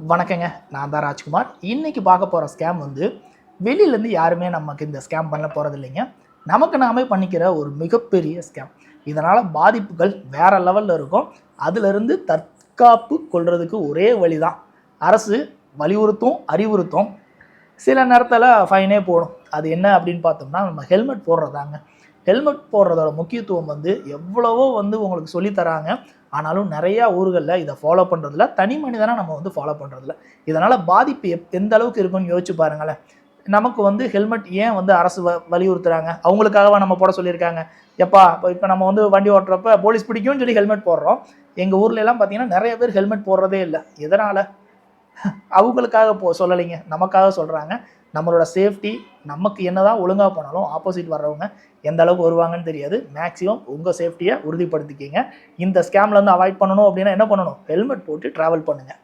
வணக்கங்க, நான் தான் ராஜ்குமார். இன்னைக்கு பார்க்க போகிற ஸ்கேம் வந்து வெளியிலேருந்து யாருமே நமக்கு இந்த ஸ்கேம் பண்ண போகிறது இல்லைங்க. நமக்கு நாமே பண்ணிக்கிற ஒரு மிகப்பெரிய ஸ்கேம். இதனால் பாதிப்புகள் வேறு லெவலில் இருக்கும். அதிலிருந்து தற்காப்பு கொள்றதுக்கு ஒரே வழி தான் அரசு வலியுறுத்தும், அறிவுறுத்தும். சில நேரத்தில் ஃபைனே போடும். அது என்ன அப்படின்னு பார்த்தோம்னா, நம்ம ஹெல்மெட் போடுறதாங்க. ஹெல்மெட் போடுறதோட முக்கியத்துவம் வந்து எவ்வளவோ வந்து உங்களுக்கு சொல்லித்தராங்க. ஆனாலும் நிறையா ஊர்களில் இதை ஃபாலோ பண்ணுறதில்ல. தனி மனிதனாக நம்ம வந்து ஃபாலோ பண்ணுறதில்ல. இதனால் பாதிப்பு எந்த அளவுக்கு இருக்குன்னு யோசிச்சு பாருங்களேன். நமக்கு வந்து ஹெல்மெட் ஏன் வந்து அரசு வலியுறுத்துறாங்க? அவங்களுக்காகவா நம்ம போட சொல்லியிருக்காங்க? எப்பா இப்போ நம்ம வந்து வண்டி ஓட்டுறப்ப போலீஸ் பிடிக்கும்னு சொல்லி ஹெல்மெட் போடுறோம். எங்கள் ஊர்ல எல்லாம் பார்த்தீங்கன்னா நிறைய பேர் ஹெல்மெட் போடுறதே இல்லை. எதனால்? அவங்களுக்காக சொல்லலைங்க, நமக்காக சொல்கிறாங்க. நம்மளோட சேஃப்டி, நமக்கு என்னதான் ஒழுங்காக போனாலும் ஆப்போசிட் வர்றவங்க எந்த அளவுக்கு வருவாங்கன்னு தெரியாது. மேக்ஸிமம் உங்கள் சேஃப்டியை உறுதிப்படுத்திக்கிங்க. இந்த ஸ்கேம்லேருந்து அவாய்ட் பண்ணணும் அப்படின்னா என்ன பண்ணணும்? ஹெல்மெட் போட்டு ட்ராவல் பண்ணுங்கள்.